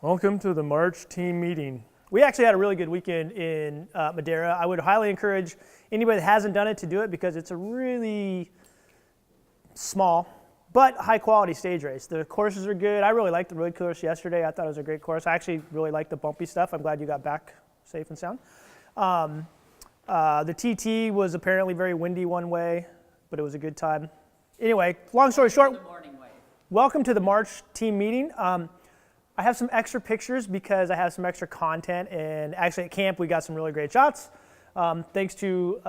Welcome to the March team meeting. We actually had a really good weekend in Madera. I would highly encourage anybody that hasn't done it to do it because it's a really small but high quality stage race. The courses are good. I really liked the road course yesterday. I thought it was a great course. I actually really liked the bumpy stuff. I'm glad you got back safe and sound. The TT was apparently very windy one way, but it was a good time. Anyway, long story short, welcome to the March team meeting. I have some extra pictures because I have some extra content, and actually at camp we got some really great shots. Thanks to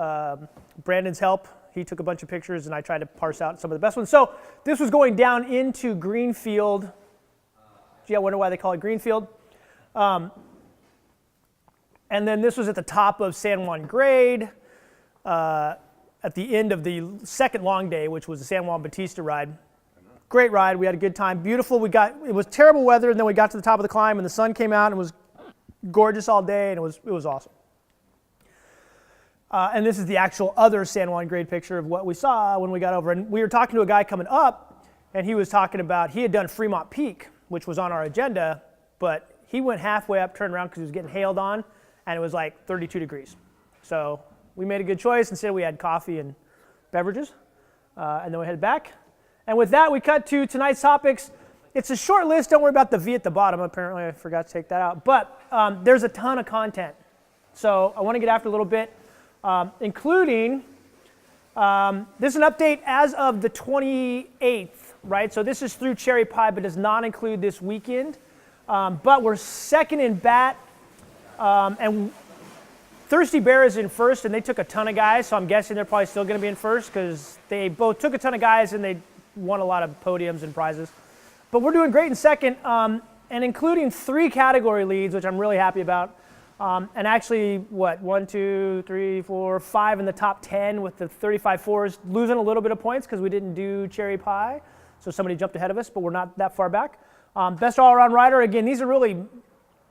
Brandon's help, he took a bunch of pictures and I tried to parse out some of the best ones. So this was going down into Greenfield. Gee, I wonder why they call it Greenfield. And then this was at the top of San Juan Grade at the end of the second long day, which was the San Juan Bautista ride. Great ride. We had a good time. Beautiful. It was terrible weather, and then we got to the top of the climb, and the sun came out, and it was gorgeous all day, and it was awesome. And this is the actual other San Juan grade picture of what we saw when we got over. And we were talking to a guy coming up, and he was talking about he had done Fremont Peak, which was on our agenda, but he went halfway up, turned around because he was getting hailed on, and it was like 32 degrees. So we made a good choice. Instead, we had coffee and beverages, and then we headed back. And with that, we cut to tonight's topics. It's a short list. Don't worry about the V at the bottom. Apparently, I forgot to take that out. But there's a ton of content. So I want to get after a little bit, including this is an update as of the 28th, right? So this is through Cherry Pie, but does not include this weekend. But we're second in BAT, and Thirsty Bear is in first, and they took a ton of guys. So I'm guessing they're probably still going to be in first because they both took a ton of guys and they won a lot of podiums and prizes. But we're doing great in second, and including 3 category leads, which I'm really happy about. And actually, 1, 2, 3, 4, 5 in the top 10 with the 35.4s, losing a little bit of points because we didn't do Cherry Pie. So somebody jumped ahead of us, but we're not that far back. Best all-around rider, again, these are really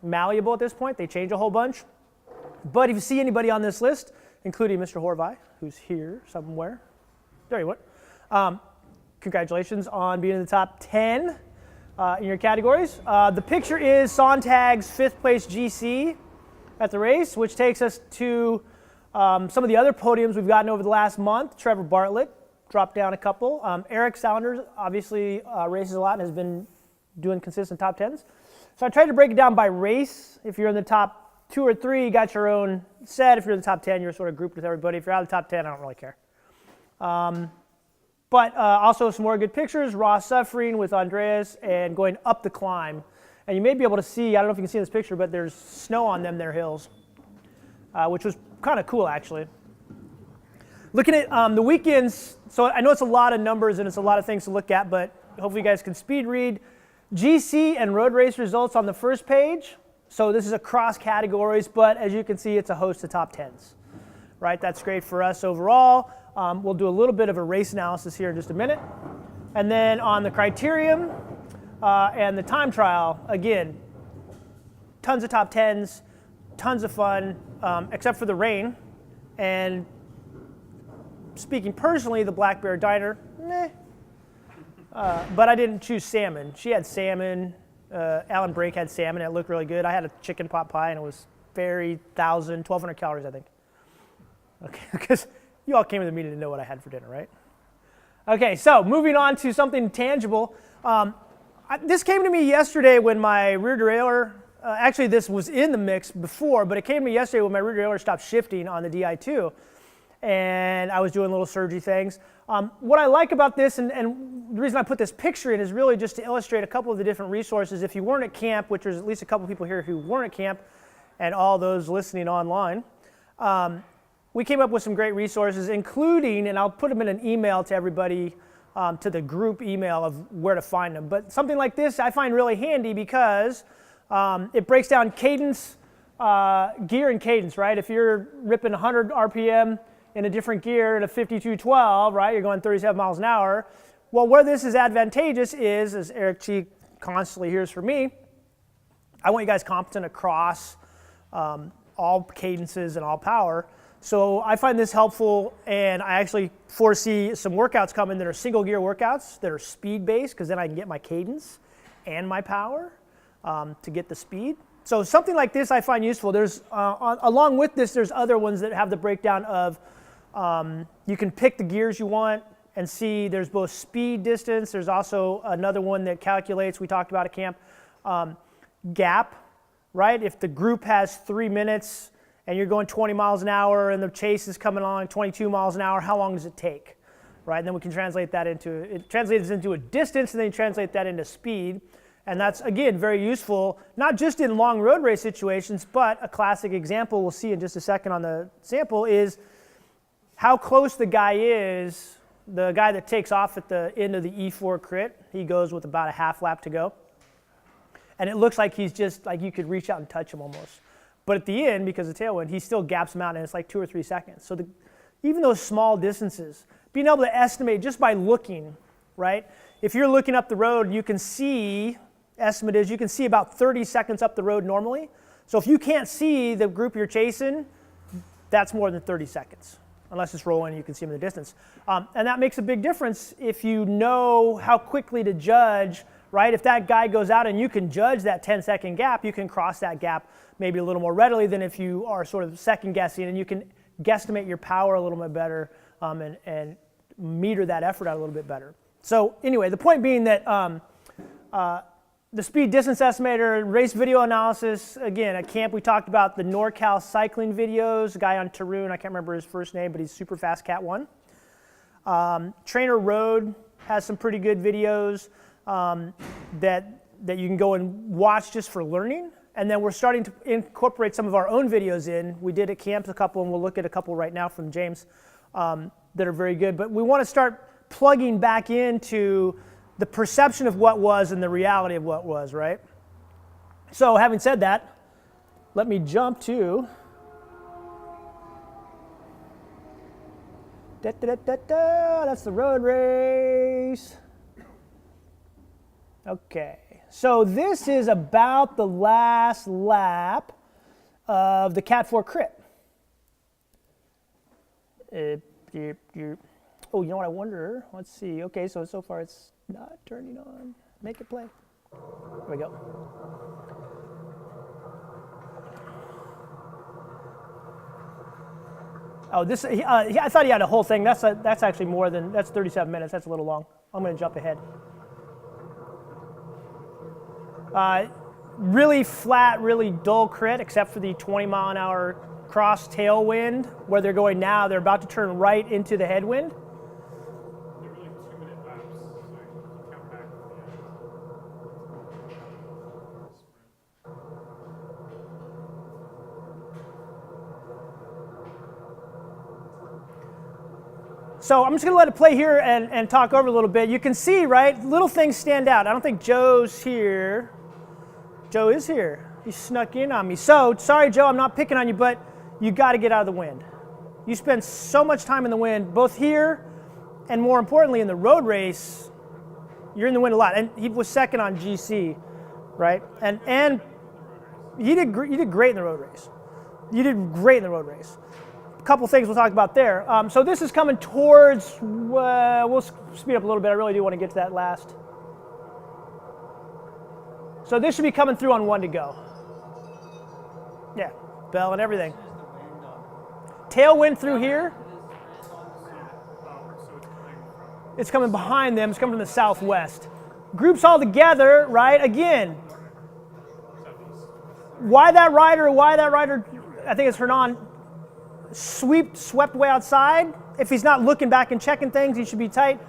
malleable at this point. They change a whole bunch. But if you see anybody on this list, including Mr. Horvath, who's here somewhere, there you went. Congratulations on being in the top 10 in your categories. The picture is Sontag's 5th place GC at the race, which takes us to some of the other podiums we've gotten over the last month. Trevor Bartlett dropped down a couple. Eric Saunders obviously races a lot and has been doing consistent top 10s. So I tried to break it down by race. If you're in the top 2 or 3, you got your own set. If you're in the top 10, you're sort of grouped with everybody. If you're out of the top 10, I don't really care. But also some more good pictures. Ross suffering with Andreas and going up the climb. And you may be able to see, I don't know if you can see in this picture, but there's snow on them there hills, which was kind of cool actually. Looking at the weekends, so I know it's a lot of numbers and it's a lot of things to look at, but hopefully you guys can speed read. GC and road race results on the first page. So this is across categories, but as you can see, it's a host of top 10s, right? That's great for us overall. We'll do a little bit of a race analysis here in just a minute. And then on the criterium and the time trial, again, tons of top 10s, tons of fun, except for the rain. And speaking personally, the Black Bear Diner, meh. But I didn't choose salmon. She had salmon. Alan Brake had salmon. It looked really good. I had a chicken pot pie, and it was very 1,200 calories, I think. Okay, because you all came to the meeting to know what I had for dinner, right? Okay, so moving on to something tangible. This came to me yesterday when my rear derailleur, actually this was in the mix before, but it came to me yesterday when my rear derailleur stopped shifting on the Di2, and I was doing little surgery things. What I like about this, and the reason I put this picture in is really just to illustrate a couple of the different resources. If you weren't at camp, which there's at least a couple people here who weren't at camp, and all those listening online, we came up with some great resources, including, and I'll put them in an email to everybody, to the group email of where to find them. But something like this I find really handy because it breaks down cadence, gear and cadence, right? If you're ripping 100 RPM in a different gear in a 5212, right? You're going 37 miles an hour. Well, where this is advantageous is, as Eric Cheek constantly hears from me, I want you guys competent across all cadences and all power. So I find this helpful, and I actually foresee some workouts coming that are single gear workouts that are speed based, because then I can get my cadence and my power. to get the speed. So something like this I find useful. There's along with this, there's other ones that have the breakdown of you can pick the gears you want and see there's both speed, distance. There's also another one that calculates, we talked about at camp, gap, right? If the group has 3 minutes and you're going 20 miles an hour and the chase is coming along 22 miles an hour, how long does it take, right? And then we can translate that it translates into a distance, and then you translate that into speed. And that's, again, very useful, not just in long road race situations, but a classic example we'll see in just a second on the sample is how close the guy is. The guy that takes off at the end of the E4 crit, he goes with about a half lap to go. And it looks like he's just, like you could reach out and touch him almost. But at the end, because of tailwind, he still gaps him out, and it's like 2 or 3 seconds. So even those small distances, being able to estimate just by looking, right? If you're looking up the road, you can see, estimate is, you can see about 30 seconds up the road normally. So if you can't see the group you're chasing, that's more than 30 seconds. Unless it's rolling, you can see them in the distance. And that makes a big difference if you know how quickly to judge, right? If that guy goes out and you can judge that 10-second gap, you can cross that gap maybe a little more readily than if you are sort of second guessing, and you can guesstimate your power a little bit better and meter that effort out a little bit better. So anyway, the point being that the speed distance estimator, race video analysis, again, at camp we talked about the NorCal cycling videos, a guy on Tarun, I can't remember his first name, but he's super fast Cat 1. Trainer Road has some pretty good videos that you can go and watch just for learning. And then we're starting to incorporate some of our own videos in. We did at camp a couple, and we'll look at a couple right now from James that are very good. But we want to start plugging back into the perception of what was and the reality of what was, right? So having said that, let me jump to that's the road race. Okay, so this is about the last lap of the Cat 4 crit. Oh, you know what I wonder? Let's see. Okay, so far it's not turning on. Make it play. There we go. Oh, this. I thought he had a whole thing. That's actually more than, that's 37 minutes. That's a little long. I'm going to jump ahead. Really flat, really dull crit, except for the 20-mile-an-hour cross tailwind where they're going now. They're about to turn right into the headwind. They're really 2-minute laps, so you count back So I'm just going to let it play here and talk over a little bit. You can see, right, little things stand out. I don't think Joe's here. Joe is here. He snuck in on me. So, sorry, Joe, I'm not picking on you, but you got to get out of the wind. You spend so much time in the wind, both here and more importantly in the road race. You're in the wind a lot. And he was second on GC, right? And you did great in the road race. You did great in the road race. A couple things we'll talk about there. So this is coming towards, we'll speed up a little bit. I really do want to get to that last. So this should be coming through on 1 to go. Yeah, bell and everything. Tailwind through here. It's coming behind them. It's coming from the southwest. Groups all together, right? Again, why that rider, I think it's Hernan, swept way outside. If he's not looking back and checking things, he should be tight.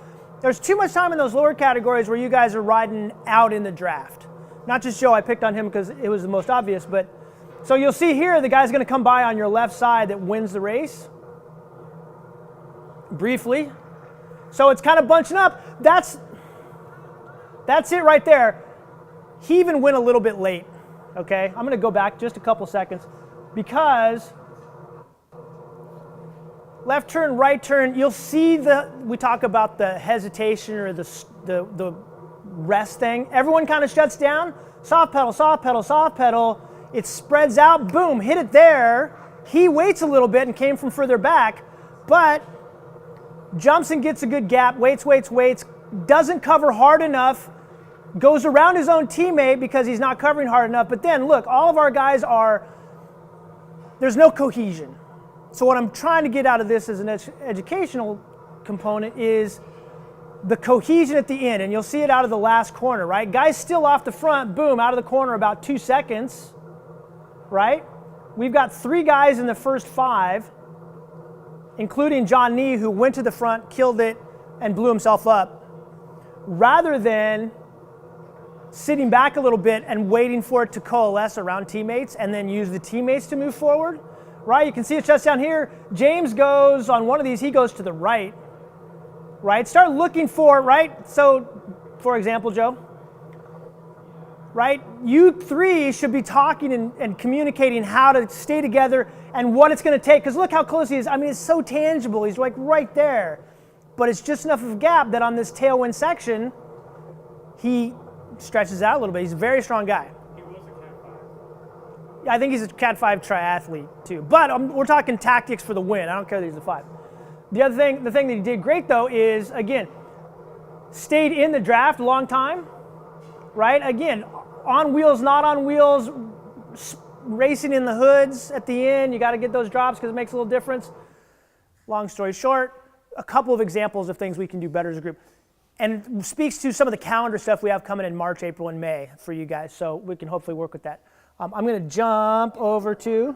There's too much time in those lower categories where you guys are riding out in the draft. Not just Joe, I picked on him because it was the most obvious, but so you'll see here the guy's going to come by on your left side that wins the race. Briefly. So it's kind of bunching up. That's it right there. He even went a little bit late, okay? I'm going to go back just a couple seconds because left turn, right turn, you'll see we talk about the hesitation or the rest thing. Everyone kind of shuts down. Soft pedal, soft pedal, soft pedal. It spreads out, boom, hit it there. He waits a little bit and came from further back, but jumps and gets a good gap, waits, doesn't cover hard enough goes around his own teammate because he's not covering hard enough. But then look, all of our guys there's no cohesion. So what I'm trying to get out of this as an educational component is the cohesion at the end, and you'll see it out of the last corner, right? Guys still off the front, boom, out of the corner about 2 seconds, right? We've got 3 guys in the first 5, including John Nee, who went to the front, killed it, and blew himself up, rather than sitting back a little bit and waiting for it to coalesce around teammates and then use the teammates to move forward, right? You can see it just down here. James goes on one of these, he goes to the right, right? Start looking for, right? So, for example, Joe, right? You 3 should be talking and communicating how to stay together and what it's going to take. Because look how close he is. I mean, it's so tangible. He's like right there. But it's just enough of a gap that on this tailwind section, he stretches out a little bit. He's a very strong guy. He was a Cat 5. Yeah, I think he's a Cat 5 triathlete too. But we're talking tactics for the win. I don't care that he's a 5. The thing that he did great though is, again, stayed in the draft a long time, right? Again, on wheels, not on wheels, racing in the hoods at the end. You got to get those drops because it makes a little difference. Long story short, a couple of examples of things we can do better as a group. And speaks to some of the calendar stuff we have coming in March, April, and May for you guys. So we can hopefully work with that. I'm going to jump over to.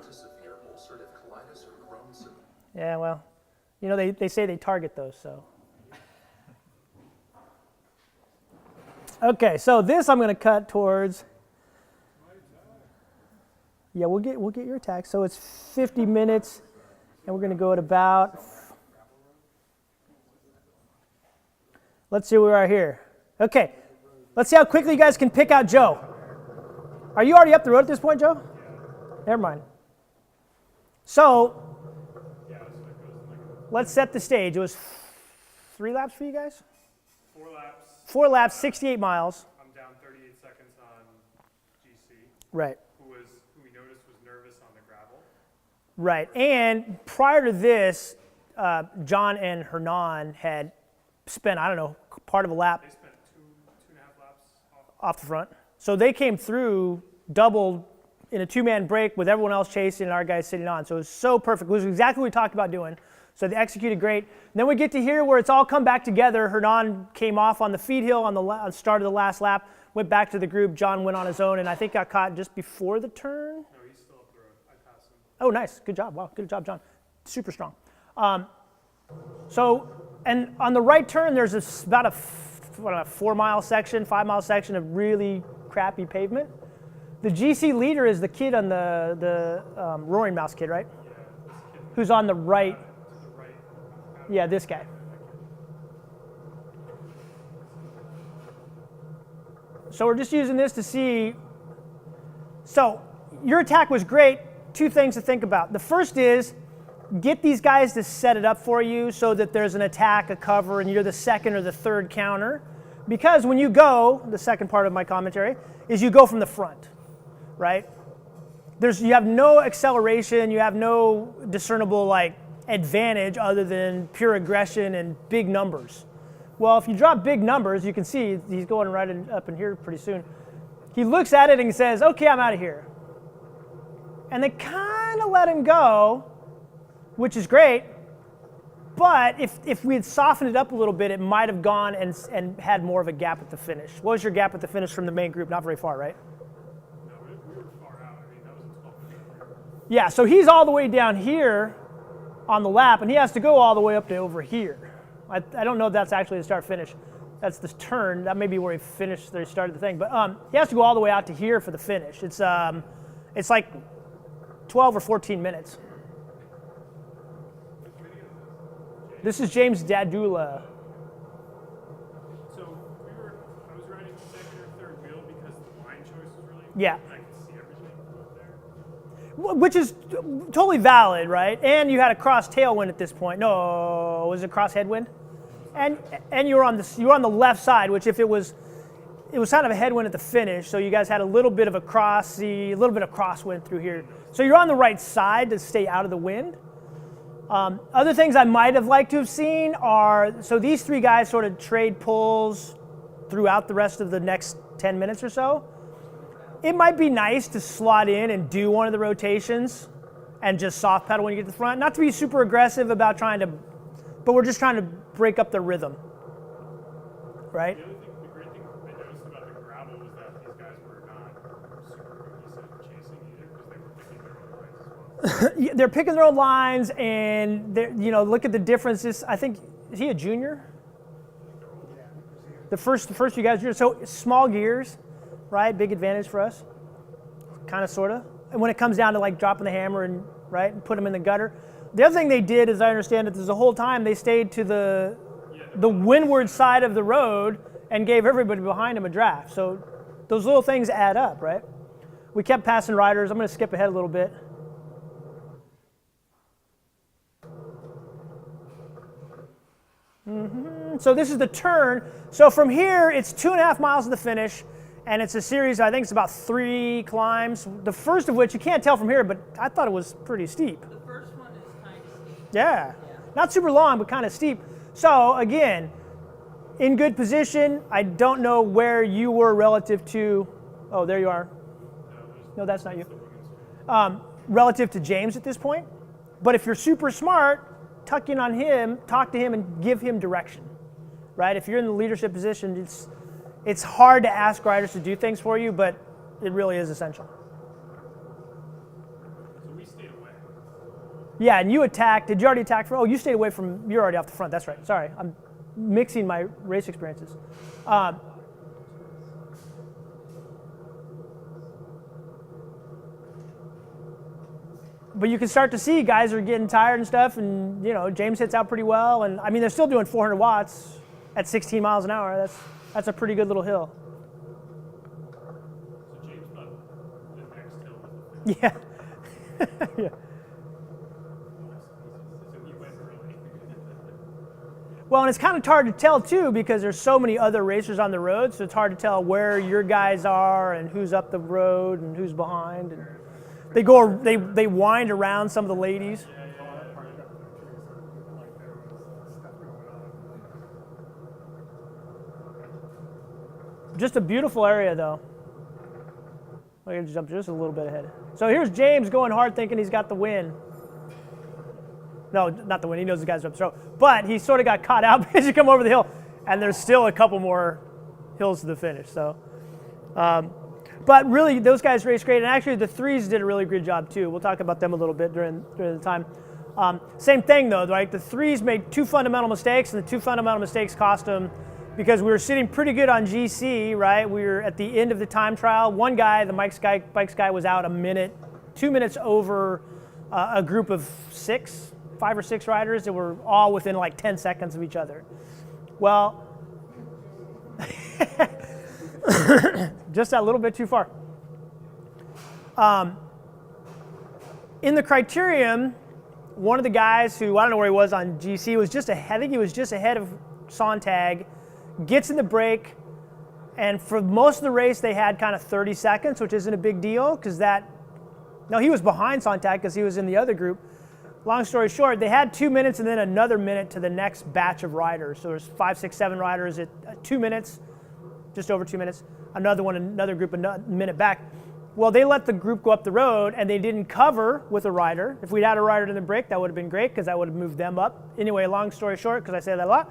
Yeah, well, you know, they say they target those, so. Okay, so this I'm going to cut towards. Yeah, we'll get your attack. So it's 50 minutes, and we're going to go at about. Let's see where we are here. Okay, let's see how quickly you guys can pick out Joe. Are you already up the road at this point, Joe? Yeah. Never mind. So, let's set the stage. It was 3 laps for you guys? 4 laps. 4 laps, 68 miles. I'm down 38 seconds on GC. Right. Who we noticed was nervous on the gravel. Right, and prior to this, John and Hernan had spent, I don't know, part of a lap. They spent 2.5 laps off the front. So they came through, doubled in a 2-man break with everyone else chasing and our guys sitting on. So it was so perfect. It was exactly what we talked about doing. So they executed great. And then we get to here where it's all come back together. Hernan came off on the feed hill on the start of the last lap, went back to the group. John went on his own, and I think got caught just before the turn. No, he's still up the road. I passed him. Oh, nice. Good job. Wow, good job, John. Super strong. And on the right turn, there's about a 4-mile section, 5-mile section of really crappy pavement. The GC leader is the kid on the Roaring Mouse kid, right? Yeah, this kid Who's on the right. to the right. Yeah, this guy. So we're just using this to see. So your attack was great. 2 things to think about. The first is get these guys to set it up for you so that there's an attack, a cover, and you're the second or the third counter. Because when you go, the second part of my commentary, is you go from the front, right? You have no acceleration, you have no discernible advantage other than pure aggression and big numbers. Well, if you drop big numbers, you can see he's going right up in here pretty soon. He looks at it and he says, okay, I'm out of here. And they kind of let him go, which is great, but if we had softened it up a little bit, it might have gone and had more of a gap at the finish. What was your gap at the finish from the main group? Not very far, right? No, we were far out. I mean, that was a 12-minute mark. Yeah, so he's all the way down here on the lap, and he has to go all the way up to over here. I don't know if that's actually the start-finish. That's the turn. That may be where he finished, there he started the thing. But he has to go all the way out to here for the finish. It's like 12 or 14 minutes. This is James Dadula. So I was riding second or third wheel because the line choice was really important. Yeah. And I could see everything from up there. Which is totally valid, right? And you had a cross tailwind at this point. No, was it cross headwind? And you were on the left side, which if it was kind of a headwind at the finish, so you guys had a little bit of a crosswind through here. So you're on the right side to stay out of the wind. Other things I might have liked to have seen are, so these 3 guys sort of trade pulls throughout the rest of the next 10 minutes or so. It might be nice to slot in and do one of the rotations and just soft pedal when you get to the front. Not to be super aggressive about trying to, but we're just trying to break up the rhythm, right? The other thing, the great thing I noticed about the gravel was that these guys were not super cohesive chasing either because they were picking their own lines as well. They're picking their own lines, and look at the differences. I think, is he a junior? The first you guys are, so small gears, right? Big advantage for us, kind of, sort of. And when it comes down to like dropping the hammer and right and put them in the gutter. The other thing they did, as I understand it, is the whole time they stayed to the windward side of the road and gave everybody behind them a draft. So those little things add up, right? We kept passing riders. I'm going to skip ahead a little bit. So this is the turn. So from here, it's 2.5 miles to the finish, and it's a series, I think it's about 3 climbs. The first of which, you can't tell from here, but I thought it was pretty steep. The first one is kind of steep. Yeah. Not super long, but kind of steep. So again, in good position. I don't know where you were relative to, oh, there you are. No, that's not you. Relative to James at this point. But if you're super smart, tuck in on him, talk to him, and give him direction, right? If you're in the leadership position, it's hard to ask riders to do things for you, but it really is essential. So we stayed away. Yeah, and you attacked. Did you already attack? You stayed away from, you're already off the front. That's right. Sorry, I'm mixing my race experiences. But you can start to see guys are getting tired and stuff, and James hits out pretty well. And I mean, they're still doing 400 watts at 16 miles an hour. That's a pretty good little hill. So James got the next hill. Yeah. Yeah. So he went early. Well, and it's kind of hard to tell too because there's so many other racers on the road, so it's hard to tell where your guys are and who's up the road and who's behind. And they wind around some of the ladies. Just a beautiful area, though. I'm going to jump just a little bit ahead. So here's James going hard, thinking he's got the win. No, not the win. He knows the guy's up. So, but he sort of got caught out because you come over the hill, and there's still a couple more hills to the finish. So, but really, those guys raced great, and actually the threes did a really good job too. We'll talk about them a little bit during the time. Same thing though, right? The threes made 2 fundamental mistakes, and the 2 fundamental mistakes cost them because we were sitting pretty good on GC, right? We were at the end of the time trial. One guy, the bikes guy, was out 2 minutes over a group of 5 or 6 riders that were all within like 10 seconds of each other. Well, just a little bit too far. In the criterium, one of the guys who, I don't know where he was on GC, was just ahead. I think he was just ahead of Sontag, gets in the break, and for most of the race they had kind of 30 seconds, which isn't a big deal because he was behind Sontag because he was in the other group. Long story short, they had 2 minutes and then another minute to the next batch of riders. So there's 5, 6, 7 riders at 2 minutes, just over 2 minutes. Another group a minute back. Well, they let the group go up the road and they didn't cover with a rider. If we'd had a rider in the break, that would have been great because that would have moved them up. Anyway, long story short, because I say that a lot,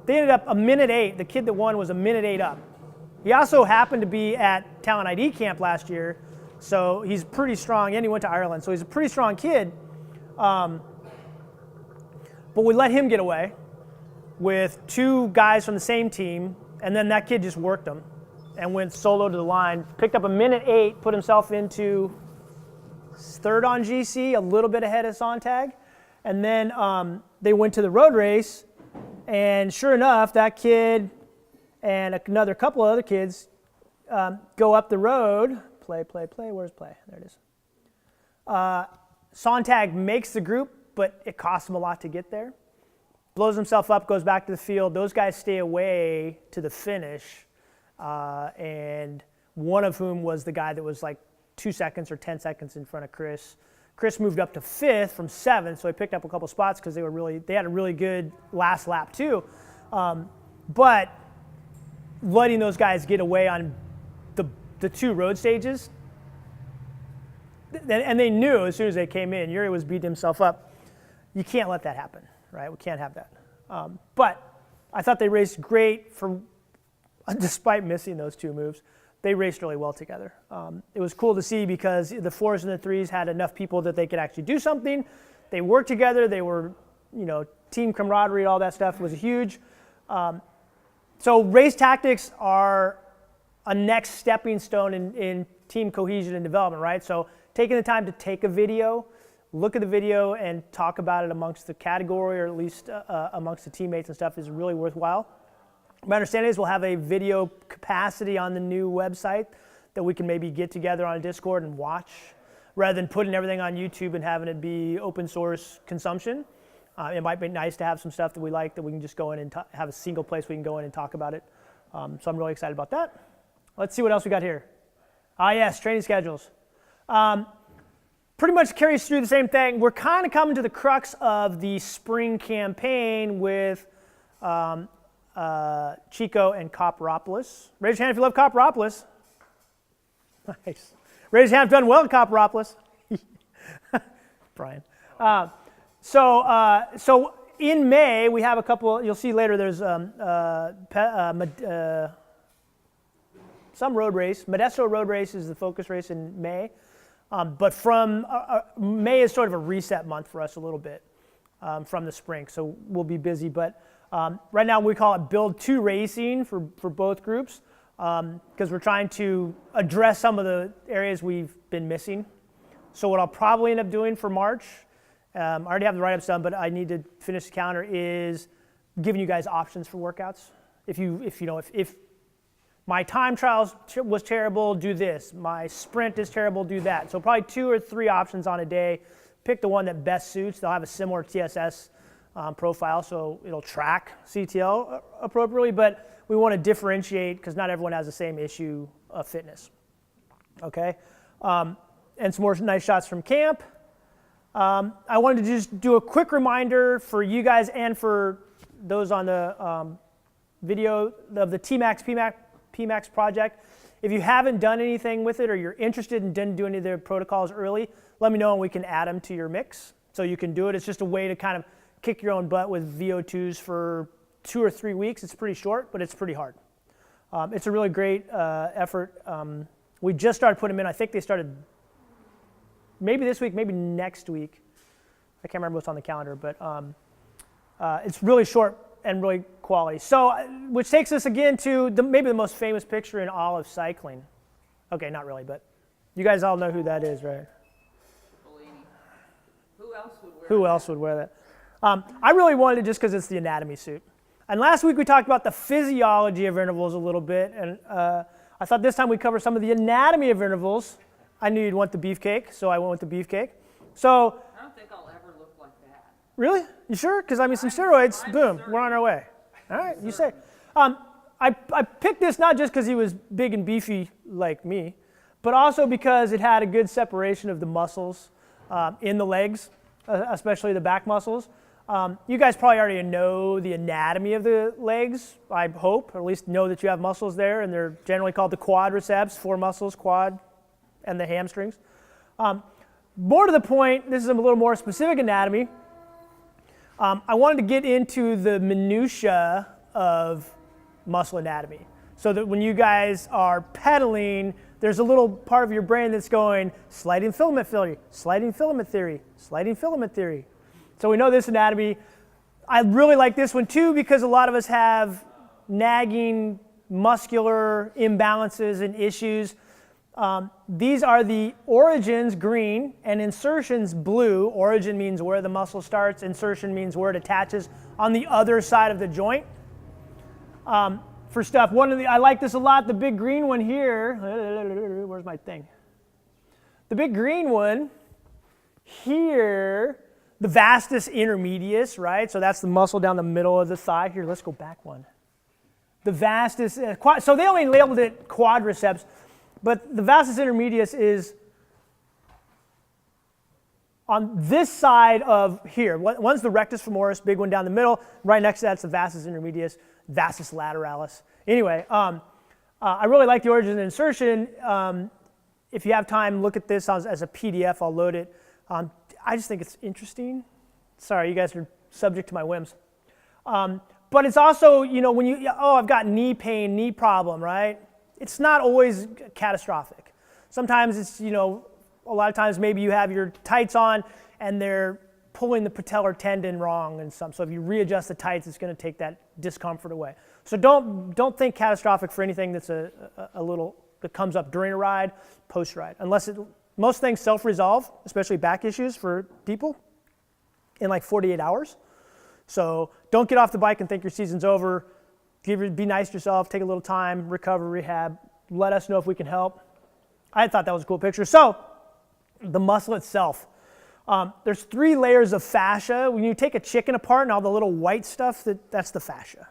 they ended up 1:08. The kid that won was 1:08 up. He also happened to be at Talent ID camp last year, so he's pretty strong, and he went to Ireland, so he's a pretty strong kid. But we let him get away with 2 guys from the same team, and then that kid just worked them and went solo to the line, picked up 1:08, put himself into 3rd on GC, a little bit ahead of Sontag, and then they went to the road race, and sure enough, that kid and another couple of other kids go up the road. Play, where's play? There it is. Sontag makes the group, but it costs him a lot to get there. Blows himself up, goes back to the field. Those guys stay away to the finish, and one of whom was the guy that was like 2 seconds or 10 seconds in front of Chris. Chris moved up to 5th from 7th, so he picked up a couple spots because they had a really good last lap too. But letting those guys get away on the 2 road stages. And they knew as soon as they came in, Yuri was beating himself up. You can't let that happen, right? We can't have that. But I thought they raced great despite missing those 2 moves. They raced really well together. It was cool to see because the 4s and the 3s had enough people that they could actually do something. They worked together. They were, team camaraderie and all that stuff was huge. So race tactics are a next stepping stone in team cohesion and development, right? So taking the time to take a video, look at the video, and talk about it amongst the category or at least amongst the teammates and stuff is really worthwhile. My understanding is we'll have a video capacity on the new website that we can maybe get together on Discord and watch rather than putting everything on YouTube and having it be open source consumption. It might be nice to have some stuff that we like that we can just go in and have a single place we can go in and talk about it. So I'm really excited about that. Let's see what else we got here. Yes, training schedules. Pretty much carries through the same thing. We're kind of coming to the crux of the spring campaign with Chico and Copperopolis. Raise your hand if you love Copperopolis. Nice. Raise your hand if you've done well in Copperopolis. Brian. So in May, we have a couple, you'll see later, there's some road race. Modesto road race is the focus race in May. But from May is sort of a reset month for us a little bit from the spring. So we'll be busy. But right now we call it Build 2 Racing for both groups because we're trying to address some of the areas we've been missing. So what I'll probably end up doing for March, I already have the write-ups done, but I need to finish the calendar, is giving you guys options for workouts. If my time trials was terrible, do this. My sprint is terrible, do that. So probably 2 or 3 options on a day. Pick the one that best suits. They'll have a similar TSS profile, so it'll track CTL appropriately, but we want to differentiate because not everyone has the same issue of fitness. Okay? And some more nice shots from camp. I wanted to just do a quick reminder for you guys and for those on the video of the PMAX project. If you haven't done anything with it or you're interested and didn't do any of the protocols early, let me know and we can add them to your mix. So you can do it. It's just a way to kind of kick your own butt with VO2s for 2 or 3 weeks. It's pretty short, but it's pretty hard. It's a really great effort. We just started putting them in. I think they started maybe this week, maybe next week. I can't remember what's on the calendar, but it's really short and really quality. So, which takes us again to maybe the most famous picture in all of cycling. Okay, not really, but you guys all know who that is, right? Bellini. Who else would wear Who that? else would wear that? I really wanted it just because it's the anatomy suit. And last week we talked about the physiology of intervals a little bit, and I thought this time we'd cover some of the anatomy of intervals. I knew you'd want the beefcake, so I went with the beefcake. So, I don't think I'll ever look like that. really? You sure? Because I mean, some steroids, I'm boom, certain. we're on our way. All right, you say. I picked this not just because he was big and beefy like me, but also because it had a good separation of the muscles in the legs, especially the back muscles. You guys probably already know the anatomy of the legs, I hope, or at least know that you have muscles there, and they're generally called the quadriceps, 4 muscles, quad, and the hamstrings. More to the point, this is a little more specific anatomy. I wanted to get into the minutia of muscle anatomy so that when you guys are pedaling, there's a little part of your brain that's going sliding filament theory, sliding filament theory, sliding filament theory. So we know this anatomy. I really like this one too because a lot of us have nagging muscular imbalances and issues. These are the origins, green, and insertions, blue. Origin means where the muscle starts. Insertion means where it attaches on the other side of the joint. For stuff, I like this a lot. The big green one here. Where's my thing? The big green one here. The vastus intermedius, right? So that's the muscle down the middle of the thigh. Here, let's go back one. The vastus, so they only labeled it quadriceps, but the vastus intermedius is on this side of here. One's the rectus femoris, big one down the middle. Right next to that's the vastus intermedius, vastus lateralis. Anyway, I really like the origin and insertion. If you have time, look at this as a PDF. I'll load it. I just think it's interesting. Sorry, you guys are subject to my whims. But it's also, when I've got knee pain, knee problem, right? It's not always catastrophic. Sometimes it's, a lot of times maybe you have your tights on and they're pulling the patellar tendon wrong and so if you readjust the tights, it's going to take that discomfort away. So don't think catastrophic for anything that's a little that comes up during a ride, post-ride, most things self-resolve, especially back issues for people, in like 48 hours. So don't get off the bike and think your season's over. Be nice to yourself, take a little time, recover, rehab, let us know if we can help. I thought that was a cool picture. So the muscle itself. There's 3 layers of fascia. When you take a chicken apart and all the little white stuff, that's the fascia.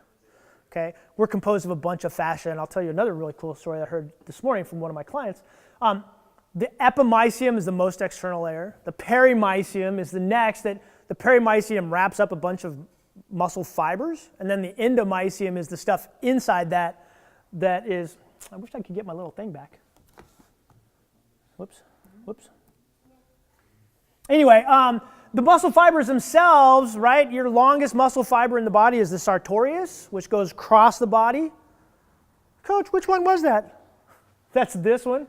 Okay? We're composed of a bunch of fascia, and I'll tell you another really cool story I heard this morning from one of my clients. The epimysium is the most external layer. The perimysium is the next. The perimysium wraps up a bunch of muscle fibers, and then the endomysium is the stuff inside that is, I wish I could get my little thing back. Whoops. Anyway, the muscle fibers themselves, right? Your longest muscle fiber in the body is the sartorius, which goes across the body. Coach, which one was that? That's this one.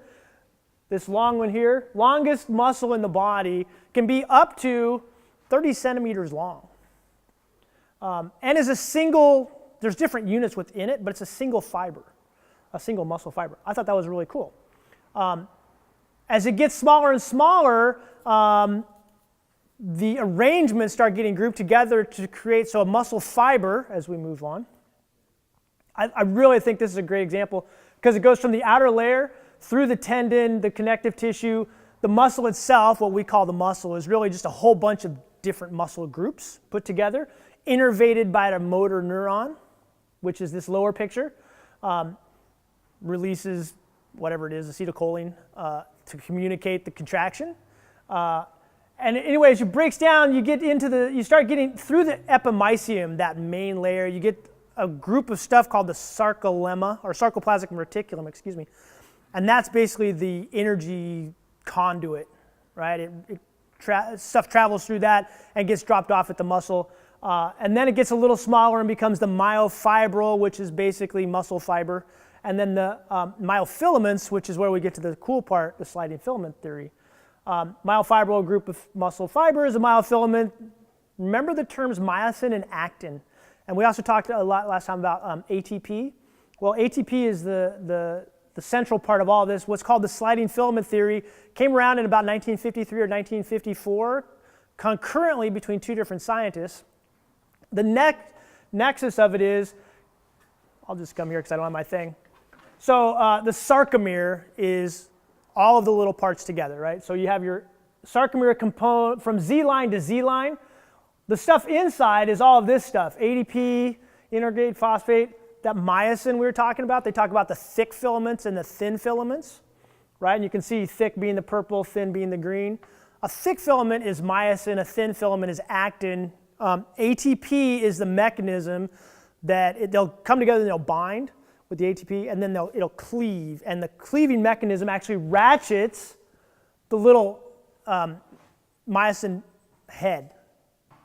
This long one here. Longest muscle in the body can be up to 30 centimeters long. And is there's different units within it, but it's a single fiber, a single muscle fiber. I thought that was really cool. As it gets smaller and smaller, the arrangements start getting grouped together to create, a muscle fiber, as we move on. I really think this is a great example because it goes from the outer layer through the tendon, the connective tissue. The muscle itself, what we call the muscle, is really just a whole bunch of different muscle groups put together, innervated by a motor neuron, which is this lower picture, releases whatever it is, acetylcholine, to communicate the contraction. And anyway, as it breaks down, you start getting through the epimysium, that main layer, you get a group of stuff called the sarcolemma, or sarcoplasmic reticulum, and that's basically the energy conduit, right? Stuff travels through that and gets dropped off at the muscle. And then it gets a little smaller and becomes the myofibril, which is basically muscle fiber. And then the myofilaments, which is where we get to the cool part, the sliding filament theory. Myofibril group of muscle fibers, a myofilament. Remember the terms myosin and actin. And we also talked a lot last time about ATP. Well, ATP is the central part of all this. What's called the sliding filament theory came around in about 1953 or 1954, concurrently between 2 different scientists. The nexus of it is, I'll just come here because I don't have my thing. So the sarcomere is all of the little parts together, right? So you have your sarcomere component from Z line to Z line. The stuff inside is all of this stuff, ADP, integrated phosphate, that myosin we were talking about. They talk about the thick filaments and the thin filaments, right? And you can see thick being the purple, thin being the green. A thick filament is myosin, a thin filament is actin. ATP is the mechanism that they'll come together and they'll bind with the ATP, and then it'll cleave. And the cleaving mechanism actually ratchets the little myosin head.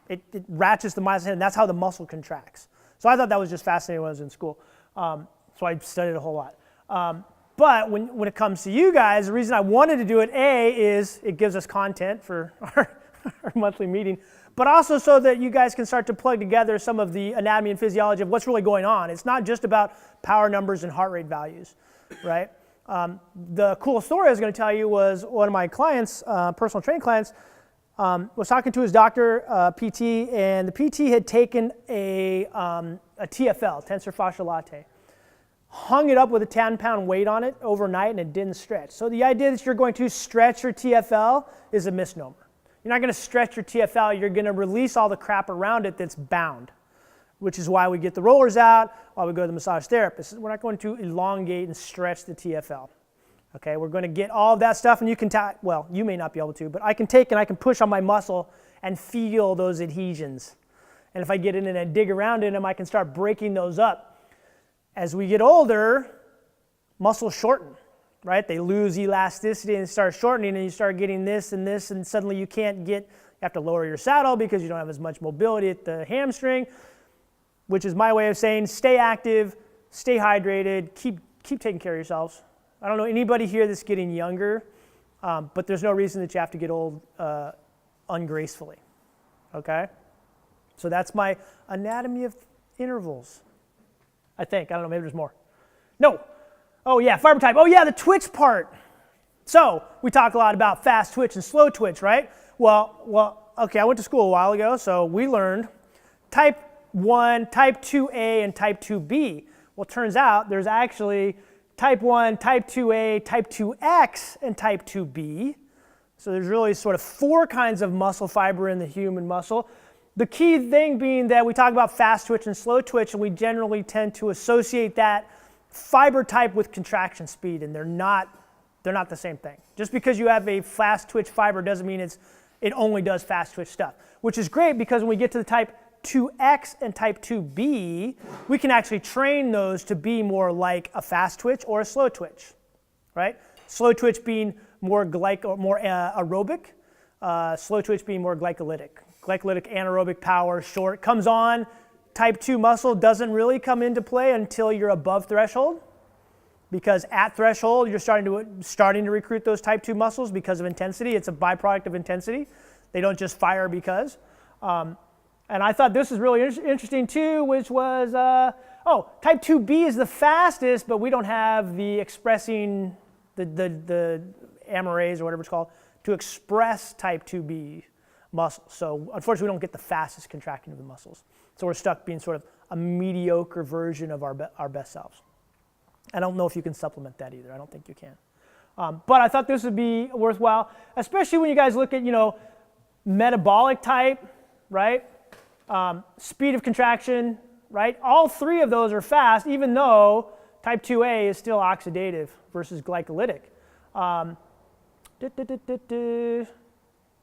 It ratchets the myosin head, and that's how the muscle contracts. So I thought that was just fascinating when I was in school. So I studied a whole lot. But when it comes to you guys, the reason I wanted to do it, is it gives us content for our monthly meeting, but also so that you guys can start to plug together some of the anatomy and physiology of what's really going on. It's not just about power numbers and heart rate values, right? The cool story I was going to tell you was one of my clients, personal training clients, was talking to his doctor, PT, and the PT had taken a TFL, tensor fascial latte, hung it up with a 10-pound weight on it overnight, and it didn't stretch. So the idea that you're going to stretch your TFL is a misnomer. You're not going to stretch your TFL, you're going to release all the crap around it that's bound, which is why we get the rollers out, why we go to the massage therapist. We're not going to elongate and stretch the TFL. Okay, we're going to get all of that stuff, and you can, well, you may not be able to, but I can take and I can push on my muscle and feel those adhesions. And if I get in and I dig around in them, I can start breaking those up. As we get older, muscles shorten, right? They lose elasticity and start shortening, and you start getting this, and suddenly you have to lower your saddle because you don't have as much mobility at the hamstring, which is my way of saying stay active, stay hydrated, keep taking care of yourselves. I don't know anybody here that's getting younger, but there's no reason that you have to get old ungracefully, okay? So that's my anatomy of intervals, I think. I don't know, maybe there's more. No. Oh, yeah, fiber type. Oh, yeah, the twitch part. So we talk a lot about fast twitch and slow twitch, right? Well, okay, I went to school a while ago, so we learned type 1, type 2A, and type 2B. Well, it turns out there's actually type 1, type 2A, type 2X, and type 2B. So there's really sort of 4 kinds of muscle fiber in the human muscle. The key thing being that we talk about fast twitch and slow twitch, and we generally tend to associate that fiber type with contraction speed, and they're not the same thing. Just because you have a fast twitch fiber doesn't mean it only does fast twitch stuff, which is great because when we get to the type 2X and type 2B, we can actually train those to be more like a fast twitch or a slow twitch, right? Slow twitch being more aerobic, slow twitch being more glycolytic. Glycolytic anaerobic power, short, comes on. Type 2 muscle doesn't really come into play until you're above threshold, because at threshold you're starting to recruit those type 2 muscles because of intensity. It's a byproduct of intensity. They don't just fire because. And I thought this was really interesting too, which was, type 2B is the fastest, but we don't have the expressing, the amylase or whatever it's called, to express type 2B muscles. So unfortunately we don't get the fastest contracting of the muscles. So we're stuck being sort of a mediocre version of our best selves. I don't know if you can supplement that either. I don't think you can. But I thought this would be worthwhile, especially when you guys look at, metabolic type, right? Speed of contraction, right? All 3 of those are fast, even though type 2A is still oxidative versus glycolytic.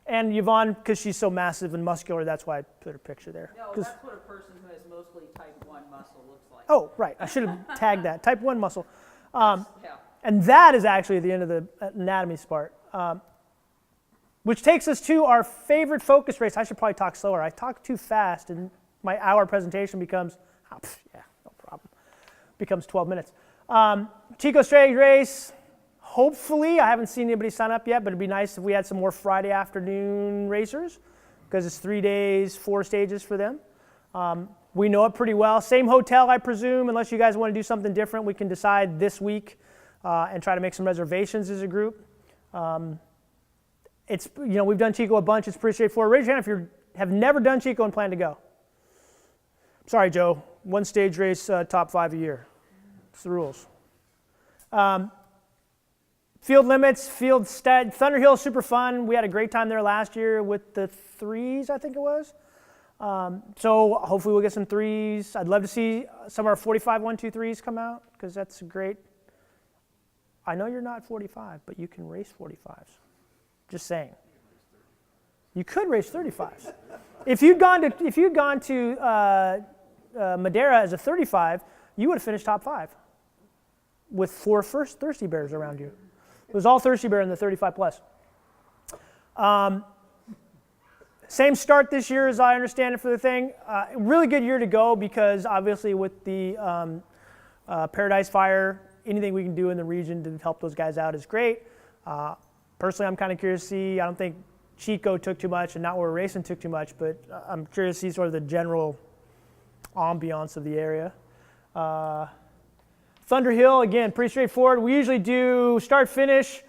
And Yvonne, because she's so massive and muscular, that's why I put her picture there. No, that's what a person who has mostly type 1 muscle looks like. Oh, right. I should have tagged that. Type 1 muscle. Yeah. And that is actually the end of the anatomy part. Which takes us to our favorite focus race. I should probably talk slower. I talk too fast, and my hour presentation becomes, no problem. Becomes 12 minutes. Chico Strategy Race. Hopefully, I haven't seen anybody sign up yet, but it'd be nice if we had some more Friday afternoon racers, because it's 3 days, 4 stages for them. We know it pretty well. Same hotel, I presume, unless you guys want to do something different. We can decide this week and try to make some reservations as a group. We've done Chico a bunch. It's pretty straightforward. Raise your hand if you have never done Chico and plan to go. Sorry, Joe. 1 stage race, top 5 a year. It's the rules. Field limits, field stat. Thunder Hill, super fun. We had a great time there last year with the 3s, I think it was. So hopefully we'll get some 3s. I'd love to see some of our 45 1-2-3s come out, because that's great. I know you're not 45, but you can race 45s. Just saying. You could race 35s. If you'd gone to Madera as a 35, you would have finished top 5 with 4 first Thirsty Bears around you. It was all Thirsty Bear in the 35 plus. Same start this year as I understand it for the thing. Really good year to go, because obviously with the Paradise Fire, anything we can do in the region to help those guys out is great. Personally, I'm kind of curious to see. I don't think Chico took too much, and not where we're racing took too much, but I'm curious to see sort of the general ambiance of the area. Thunder Hill, again, pretty straightforward. We usually do start finish.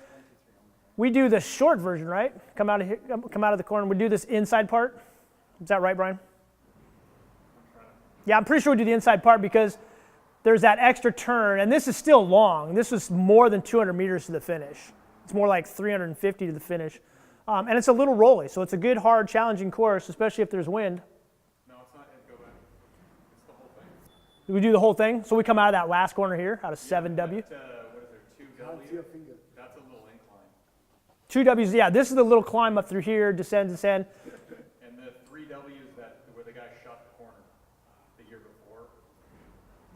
We do the short version, right? Come out of the corner. We do this inside part. Is that right, Brian? Yeah, I'm pretty sure we do the inside part because there's that extra turn, and this is still long. This is more than 200 meters to the finish. It's more like 350 to the finish. And it's a little rolly, so it's a good, hard, challenging course, especially if there's wind. No, it's not. Go back. It's the whole thing. We do the whole thing? So we come out of that last corner here, out of 7W? What is there, 2W? That's a little incline. 2Ws, yeah, this is the little climb up through here, descend. And the 3Ws, where the guy shot the corner the year before.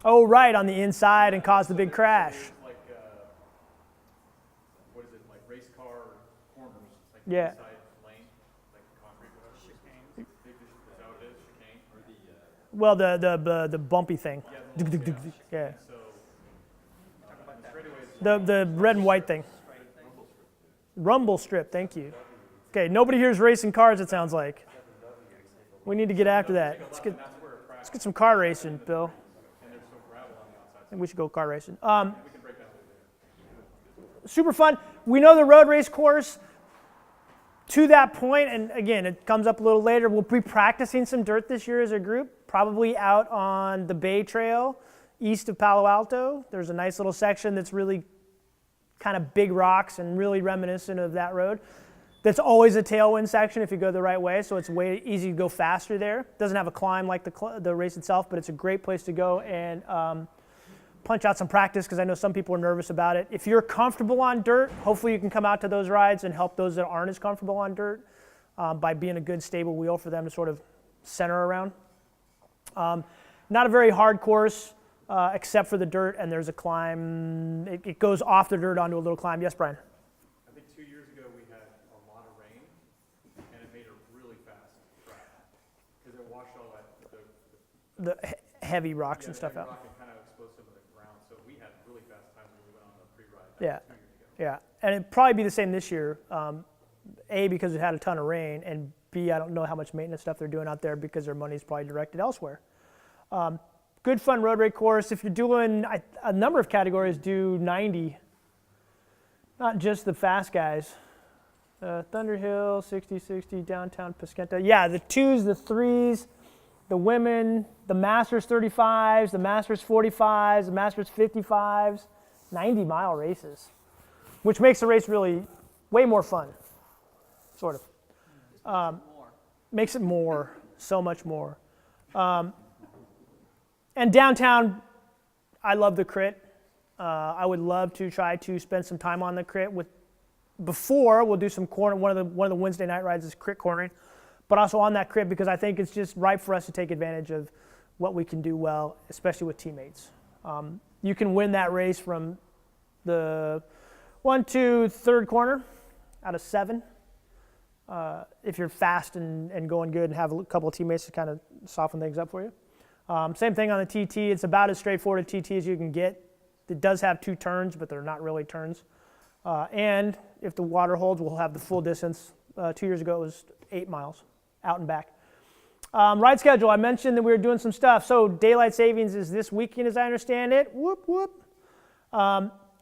Oh, right, on the inside and caused the big crash. Like Yeah. inside lane, like concrete, whatever. Chicane. Is that what it is? Chicane? Or Well, the bumpy thing. Yeah. So, the straightaways. The red and white thing. Rumble strip. Thank you. Okay. Nobody here's racing cars. It sounds like. We need to get after that. Let's get some car racing, Bill. I think we should go car racing. Super fun. We know the road race course. To that point, and again, it comes up a little later, we'll be practicing some dirt this year as a group, probably out on the Bay Trail east of Palo Alto. There's a nice little section that's really kind of big rocks and really reminiscent of that road. That's always a tailwind section if you go the right way, so it's way easy to go faster there. Doesn't have a climb like the race itself, but it's a great place to go and punch out some practice because I know some people are nervous about it. If you're comfortable on dirt, hopefully you can come out to those rides and help those that aren't as comfortable on dirt by being a good stable wheel for them to sort of center around. Not a very hard course except for the dirt, and there's a climb. It goes off the dirt onto a little climb. Yes, Brian? I think 2 years ago we had a lot of rain, and it made a really fast track because it washed all that The heavy rocks and stuff out. rock and kind of exposed some of the ground. So we had really fast times when we went on the pre-ride. Yeah. 2 years ago. Yeah, and it'd probably be the same this year. A, because it had a ton of rain, and B, I don't know how much maintenance stuff they're doing out there because their money's probably directed elsewhere. Good fun road race course. If you're doing a number of categories, do 90. Not just the fast guys. Thunderhill, 60, downtown Pesquenta. Yeah, the 2s, the 3s, the women, the Masters 35s, the Masters 45s, the Masters 55s, 90-mile races, which makes the race really way more fun, sort of. Makes it more, so much more. And downtown, I love the crit. I would love to try to spend some time on the crit. Before we'll do some corner. One of the Wednesday night rides is crit cornering, but also on that crit because I think it's just right for us to take advantage of what we can do well, especially with teammates. You can win that race from the 1, 2, 3rd corner out of 7. If you're fast and going good and have a couple of teammates to kind of soften things up for you. Same thing on the TT. It's about as straightforward a TT as you can get. It does have 2 turns, but they're not really turns. And if the water holds, we'll have the full distance. 2 years ago, it was 8 miles out and back. Ride schedule, I mentioned that we were doing some stuff. So daylight savings is this weekend, as I understand it. Whoop, whoop.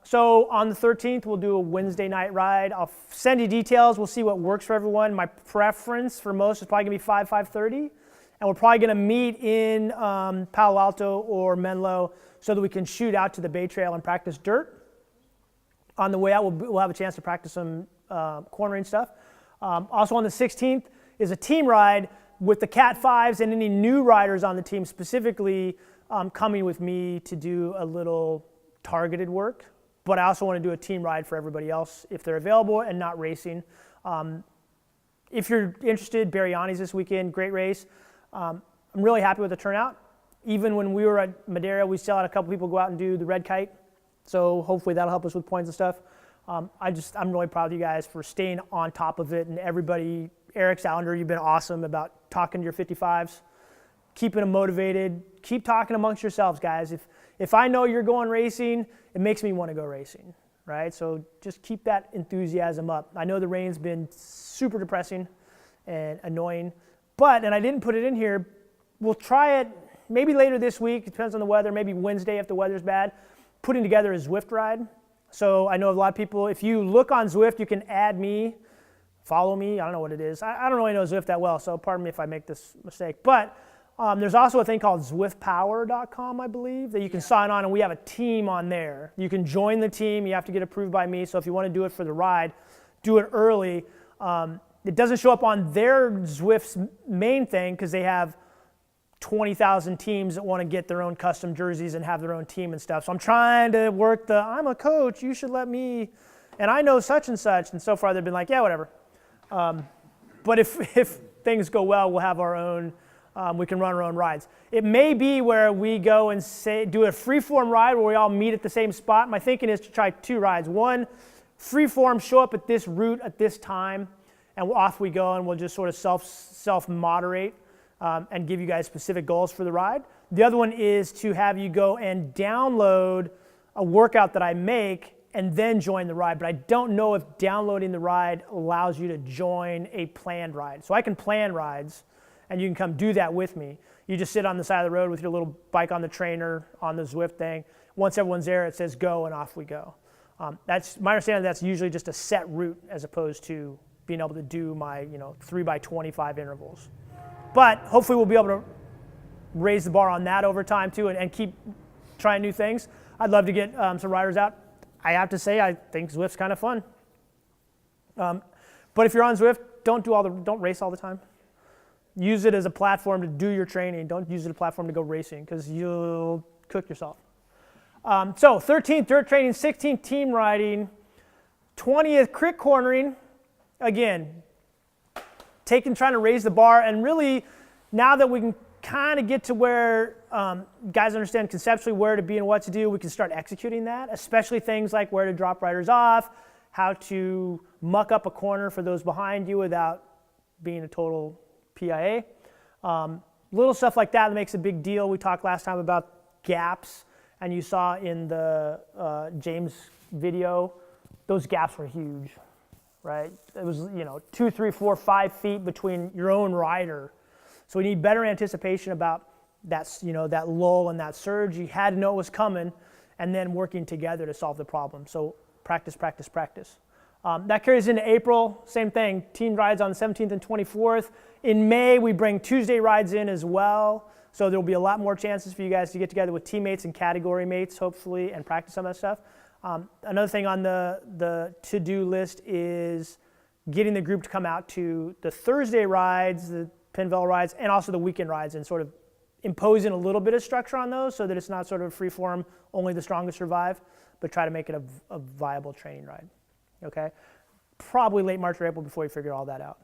So on the 13th, we'll do a Wednesday night ride. I'll send you details. We'll see what works for everyone. My preference for most is probably going to be 5:30. And we're probably going to meet in Palo Alto or Menlo so that we can shoot out to the Bay Trail and practice dirt. On the way out, we'll have a chance to practice some cornering stuff. Also on the 16th is a team ride with the Cat 5s and any new riders on the team specifically coming with me to do a little targeted work. But I also want to do a team ride for everybody else if they're available and not racing. If you're interested, Bariani's this weekend, great race. I'm really happy with the turnout. Even when we were at Madera, we still had a couple people go out and do the red kite. So hopefully that'll help us with points and stuff. I'm really proud of you guys for staying on top of it. And everybody, Eric Salander, you've been awesome about talking to your 55s, keeping them motivated. Keep talking amongst yourselves, guys. If I know you're going racing, it makes me want to go racing, right? So just keep that enthusiasm up. I know the rain's been super depressing and annoying. And I didn't put it in here, we'll try it maybe later this week, it depends on the weather, maybe Wednesday if the weather's bad, putting together a Zwift ride. So I know a lot of people, if you look on Zwift, you can add me, follow me, I don't know what it is. I don't really know Zwift that well, so pardon me if I make this mistake. But there's also a thing called ZwiftPower.com, I believe, that you can sign on, and we have a team on there. You can join the team, you have to get approved by me, so if you want to do it for the ride, do it early. It doesn't show up on their Zwift's main thing because they have 20,000 teams that want to get their own custom jerseys and have their own team and stuff. So I'm trying to work I'm a coach, you should let me, and I know such and such. And so far they've been like, yeah, whatever. But if things go well, we'll have our own, we can run our own rides. It may be where we go and do a free-form ride where we all meet at the same spot. My thinking is to try 2 rides. One, free-form, show up at this route at this time. and off we go, and we'll just sort of self-moderate and give you guys specific goals for the ride. The other one is to have you go and download a workout that I make and then join the ride, but I don't know if downloading the ride allows you to join a planned ride. So I can plan rides, and you can come do that with me. You just sit on the side of the road with your little bike on the trainer, on the Zwift thing. Once everyone's there, it says go, and off we go. That's my understanding. That's usually just a set route as opposed to being able to do my 3x25 intervals. But hopefully we'll be able to raise the bar on that over time too, and keep trying new things. I'd love to get some riders out. I have to say, I think Zwift's kind of fun. But if you're on Zwift, don't race all the time. Use it as a platform to do your training. Don't use it as a platform to go racing, because you'll cook yourself. So 13th dirt training, 16th team riding, 20th crit cornering. Again, trying to raise the bar, and really now that we can kind of get to where guys understand conceptually where to be and what to do, we can start executing that, especially things like where to drop riders off, how to muck up a corner for those behind you without being a total PIA. Little stuff like that makes a big deal. We talked last time about gaps, and you saw in the James video, those gaps were huge, right? It was 2, 3, 4, 5 feet between your own rider. So we need better anticipation about that, that lull and that surge. You had to know it was coming, and then working together to solve the problem. So practice, practice, practice. That carries into April. Same thing. Team rides on the 17th and 24th. In May, we bring Tuesday rides in as well. So there will be a lot more chances for you guys to get together with teammates and category mates, hopefully, and practice some of that stuff. Another thing on the to-do list is getting the group to come out to the Thursday rides, the PenVelo rides, and also the weekend rides, and sort of imposing a little bit of structure on those so that it's not sort of free form, only the strongest survive, but try to make it a viable training ride. Okay? Probably late March or April before you figure all that out.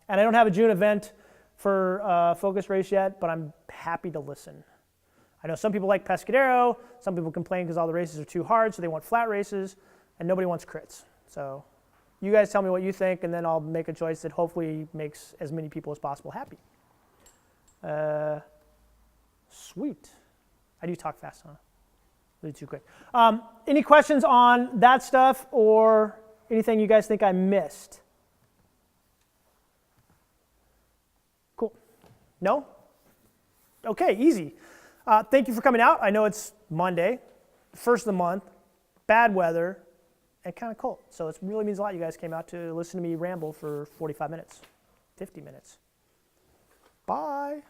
And I don't have a June event for Focus Race yet, but I'm happy to listen. I know some people like Pescadero, some people complain because all the races are too hard, so they want flat races, and nobody wants crits. So you guys tell me what you think, and then I'll make a choice that hopefully makes as many people as possible happy. Sweet. I do talk fast, huh? Really too quick. Any questions on that stuff or anything you guys think I missed? Cool. No? Okay, easy. Thank you for coming out. I know it's Monday, first of the month, bad weather, and kind of cold. So it really means a lot you guys came out to listen to me ramble for 45 minutes, 50 minutes. Bye.